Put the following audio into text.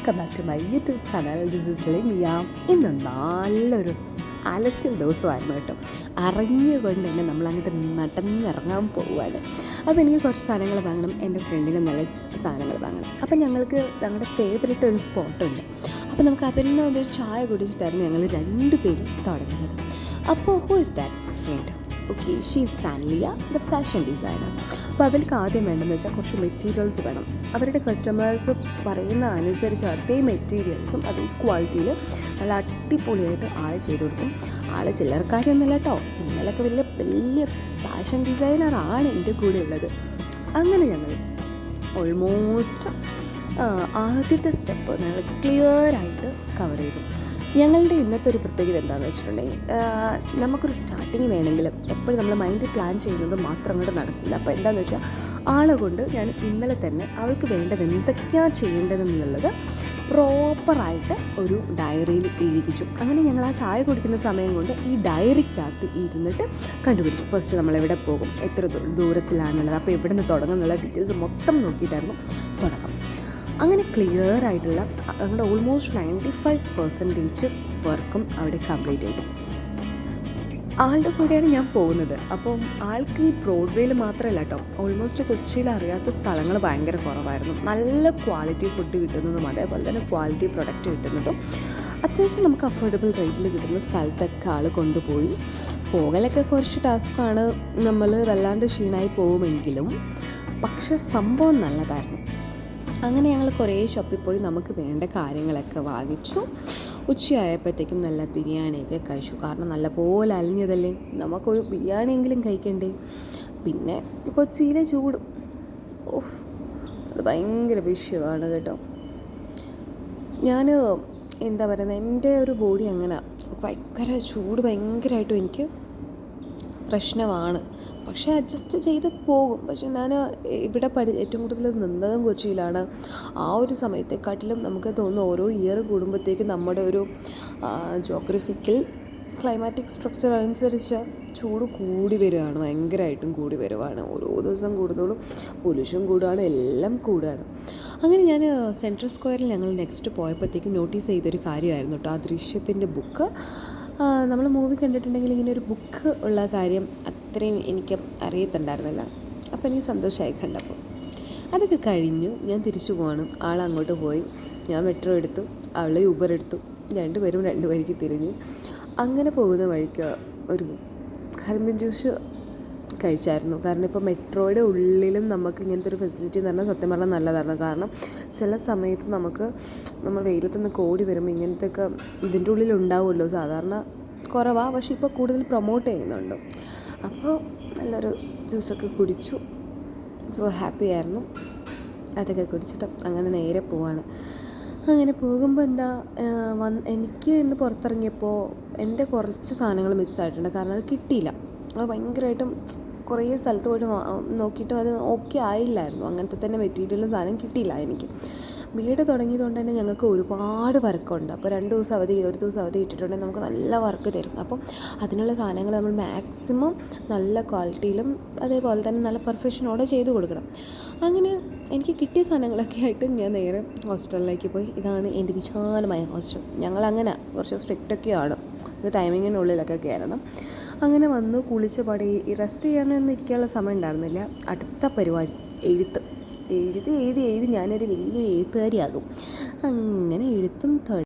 Welcome back to my YouTube channel. This is Liniya. ഇന്ന് നല്ലൊരു അലച്ചിൽ ദിവസമായിരുന്നു കേട്ടോ. അറിഞ്ഞുകൊണ്ട് തന്നെ നമ്മളങ്ങോട്ട് നടന്നിറങ്ങാൻ പോവുകയാണ്. അപ്പോൾ എനിക്ക് കുറച്ച് സാധനങ്ങൾ വാങ്ങണം, എൻ്റെ ഫ്രണ്ടിന് നല്ല സാധനങ്ങൾ വാങ്ങണം. അപ്പോൾ ഞങ്ങൾക്ക് ഞങ്ങളുടെ ഫേവറേറ്റ് ഒരു സ്പോട്ടുണ്ട്. അപ്പോൾ നമുക്ക് അതിൽ നിന്ന് ഒരു ചായ കുടിച്ചിട്ടായിരുന്നു ഞങ്ങൾ രണ്ടുപേരും തുടങ്ങുന്നത്. അപ്പോൾ who is that friend? Okay, she is Thanliya, the fashion designer. അപ്പോൾ അവർക്ക് ആദ്യം വേണ്ടതെന്ന് വെച്ചാൽ കുറച്ച് മെറ്റീരിയൽസ് വേണം. അവരുടെ കസ്റ്റമേഴ്സ് പറയുന്ന അനുസരിച്ച് അതേ മെറ്റീരിയൽസും അതേ ക്വാളിറ്റിയിൽ നല്ല അടിപൊളിയായിട്ട് ആൾ ചെയ്ത് കൊടുക്കും. ആൾ ചില്ലറക്കാരൊന്നുമല്ല കേട്ടോ, സിനിമയിലൊക്കെ വലിയ വലിയ ഫാഷൻ ഡിസൈനറാണ് എൻ്റെ കൂടെ ഉള്ളത്. അങ്ങനെ ഞങ്ങൾ ഓൾമോസ്റ്റ് ആദ്യത്തെ സ്റ്റെപ്പ് ഞങ്ങൾ ക്ലിയറായിട്ട് കവർ ചെയ്തു. ഞങ്ങളുടെ ഇന്നത്തെ ഒരു പ്രത്യേകത എന്താണെന്ന് വെച്ചിട്ടുണ്ടെങ്കിൽ, നമുക്കൊരു സ്റ്റാർട്ടിങ് വേണമെങ്കിലും എപ്പോഴും നമ്മൾ മൈൻഡിൽ പ്ലാൻ ചെയ്യുന്നത് മാത്രം അങ്ങോട്ട് നടക്കില്ല. അപ്പോൾ എന്താണെന്ന് വെച്ചാൽ ആളെ കൊണ്ട് ഞാൻ ഇന്നലെ തന്നെ അവൾക്ക് വേണ്ടത് എന്തൊക്കെയാണ് ചെയ്യേണ്ടതെന്നുള്ളത് പ്രോപ്പറായിട്ട് ഒരു ഡയറിയിൽ എഴുതിച്ചു. അങ്ങനെ ഞങ്ങൾ ആ ചായ കുടിക്കുന്ന സമയം കൊണ്ട് ഈ ഡയറിക്കകത്ത് ഇരുന്നിട്ട് കണ്ടുപിടിച്ചു. ഫസ്റ്റ് നമ്മളെവിടെ പോകും, എത്ര ദൂരത്തിലാണുള്ളത്, അപ്പോൾ എവിടെ നിന്ന് തുടങ്ങും എന്നുള്ള ഡീറ്റെയിൽസ് മൊത്തം നോക്കിയിട്ടായിരുന്നു തുടക്കം. അങ്ങനെ ക്ലിയർ ആയിട്ടുള്ള ഞങ്ങളുടെ ഓൾമോസ്റ്റ് 95% വർക്കും അവിടെ കംപ്ലീറ്റ് ചെയ്തു. ആളുടെ കൂടെയാണ് ഞാൻ പോകുന്നത്. അപ്പം ആൾക്ക് ഈ ബ്രോഡ്വേയിൽ മാത്രമല്ല കേട്ടോ, ഓൾമോസ്റ്റ് കൊച്ചിയിൽ അറിയാത്ത സ്ഥലങ്ങൾ ഭയങ്കര കുറവായിരുന്നു. നല്ല ക്വാളിറ്റി ഫുഡ് കിട്ടുന്നതും അതേപോലെ തന്നെ ക്വാളിറ്റി പ്രൊഡക്റ്റ് കിട്ടുന്നതും അത്യാവശ്യം നമുക്ക് അഫോർഡബിൾ റേറ്റിൽ കിട്ടുന്ന സ്ഥലത്തൊക്കെ ആൾ കൊണ്ടുപോയി. പോകലൊക്കെ കുറച്ച് ടാസ്ക്കാണ്, നമ്മൾ വല്ലാണ്ട് ക്ഷീണമായി പോകുമെങ്കിലും പക്ഷെ സംഭവം നല്ലതായിരുന്നു. അങ്ങനെ ഞങ്ങൾ കുറേ ഷോപ്പിൽ പോയി നമുക്ക് വേണ്ട കാര്യങ്ങളൊക്കെ വാങ്ങിച്ചു. ഉച്ചയായപ്പോഴത്തേക്കും നല്ല ബിരിയാണിയൊക്കെ കഴിച്ചു. കാരണം നല്ലപോലെ അലിഞ്ഞതല്ലേ, നമുക്കൊരു ബിരിയാണിയെങ്കിലും കഴിക്കണ്ടേ. പിന്നെ കൊച്ചിയിലെ ചൂട് അത് ഭയങ്കര വിഷയമാണ് കേട്ടോ. ഞാൻ എന്താ പറയുന്നത്, എൻ്റെ ഒരു ബോഡി അങ്ങനെ ഭയങ്കര ചൂട് ഭയങ്കരമായിട്ടും എനിക്ക് പ്രശ്നമാണ്. പക്ഷേ അഡ്ജസ്റ്റ് ചെയ്ത് പോകും. പക്ഷേ ഞാൻ ഇവിടെ ഏറ്റവും കൂടുതൽ നിന്നതും കൊച്ചിയിലാണ്. ആ ഒരു സമയത്തെക്കാട്ടിലും നമുക്ക് തോന്നുന്നു ഓരോ ഇയർ കൂടുമ്പോഴത്തേക്കും നമ്മുടെ ഒരു ജോഗ്രഫിക്കൽ ക്ലൈമാറ്റിക് സ്ട്രക്ചർ അനുസരിച്ച് ചൂട് കൂടി വരികയാണ്, ഭയങ്കരമായിട്ടും കൂടി വരുവാണ്. ഓരോ ദിവസം കൂടുന്നതോളും പൊല്യൂഷൻ കൂടുകയാണ്, എല്ലാം കൂടുകയാണ്. അങ്ങനെ ഞാൻ സെൻട്രൽ സ്ക്വയറിൽ ഞങ്ങൾ നെക്സ്റ്റ് പോയപ്പോഴത്തേക്കും നോട്ടീസ് ചെയ്തൊരു കാര്യമായിരുന്നു കേട്ടോ, ആ ദൃശ്യത്തിൻ്റെ ബുക്ക്. നമ്മൾ മൂവി കണ്ടിട്ടുണ്ടെങ്കിൽ ഇങ്ങനെ ഒരു ബുക്ക് ഉള്ള കാര്യം അത്രയും എനിക്ക് അറിയത്തുണ്ടായിരുന്നില്ല. അപ്പോൾ എനിക്ക് സന്തോഷമായി കണ്ടപ്പോൾ. അതൊക്കെ കഴിഞ്ഞു ഞാൻ തിരിച്ചു പോകണം. ആളങ്ങോട്ട് പോയി, ഞാൻ മെട്രോ എടുത്തു, അവളെ ഊബർ എടുത്തു. രണ്ടുപേരും രണ്ട് വഴിക്ക് തിരിഞ്ഞു. അങ്ങനെ പോകുന്ന വഴിക്ക് ഒരു കരിമ്പിൻ ജ്യൂസ് കഴിച്ചായിരുന്നു. കാരണം ഇപ്പോൾ മെട്രോയുടെ ഉള്ളിലും നമുക്ക് ഇങ്ങനത്തെ ഒരു ഫെസിലിറ്റി എന്ന് പറഞ്ഞാൽ സത്യം പറഞ്ഞാൽ നല്ലതായിരുന്നു. കാരണം ചില സമയത്ത് നമ്മൾ വെയിലത്ത് നിന്ന് കോടി വരുമ്പോൾ ഇങ്ങനത്തെയൊക്കെ ഇതിൻ്റെ ഉള്ളിൽ ഉണ്ടാവുമല്ലോ. സാധാരണ കുറവാണ്, പക്ഷേ ഇപ്പോൾ കൂടുതൽ പ്രൊമോട്ട് ചെയ്യുന്നുണ്ട്. അപ്പോൾ നല്ലൊരു ജ്യൂസൊക്കെ കുടിച്ചു. സോ ഹാപ്പി ആയിരുന്നു. അതൊക്കെ കുടിച്ചിട്ട് അങ്ങനെ നേരെ പോവാണ്. അങ്ങനെ പോകുമ്പോൾ എനിക്ക് ഇന്ന് പുറത്തിറങ്ങിയപ്പോൾ എൻ്റെ കുറച്ച് സാധനങ്ങൾ മിസ്സായിട്ടുണ്ട്. കാരണം അത് കിട്ടിയില്ല. അത് ഭയങ്കരമായിട്ടും കുറേ സ്ഥലത്ത് പോയിട്ട് നോക്കിയിട്ടും അത് ഓക്കെ ആയില്ലായിരുന്നു. അങ്ങനത്തെ തന്നെ മെറ്റീരിയലും സാധനം കിട്ടിയില്ല എനിക്ക്. വീട് തുടങ്ങിയതുകൊണ്ട് തന്നെ ഞങ്ങൾക്ക് ഒരുപാട് വർക്കുണ്ട്. അപ്പോൾ 2 ദിവസം അവധി, ഒരു ദിവസം അവധി ഇട്ടിട്ടുണ്ടെങ്കിൽ നമുക്ക് നല്ല വർക്ക് തരും. അപ്പം അതിനുള്ള സാധനങ്ങൾ നമ്മൾ മാക്സിമം നല്ല ക്വാളിറ്റിയിലും അതേപോലെ തന്നെ നല്ല പെർഫെക്ഷനോടെ ചെയ്ത് കൊടുക്കണം. അങ്ങനെ എനിക്ക് കിട്ടിയ സാധനങ്ങളൊക്കെ ആയിട്ട് ഞാൻ നേരെ ഹോസ്റ്റലിലേക്ക് പോയി. ഇതാണ് എൻ്റെ വിശാലമായ ഹോസ്റ്റൽ. ഞങ്ങളങ്ങനെ കുറച്ച് സ്ട്രിക്റ്റൊക്കെയാണ്, ഇത് ടൈമിങ്ങിനുള്ളിലൊക്കെ കയറണം. അങ്ങനെ വന്നു കുളിച്ച് പടി റെസ്റ്റ് ചെയ്യാനൊന്നും ഇരിക്കാനുള്ള സമയം ഉണ്ടായിരുന്നില്ല. അടുത്ത പരിപാടി എഴുതി ഞാനൊരു വലിയൊരു എഴുത്തുകാരിയാകും. അങ്ങനെ എഴുത്തും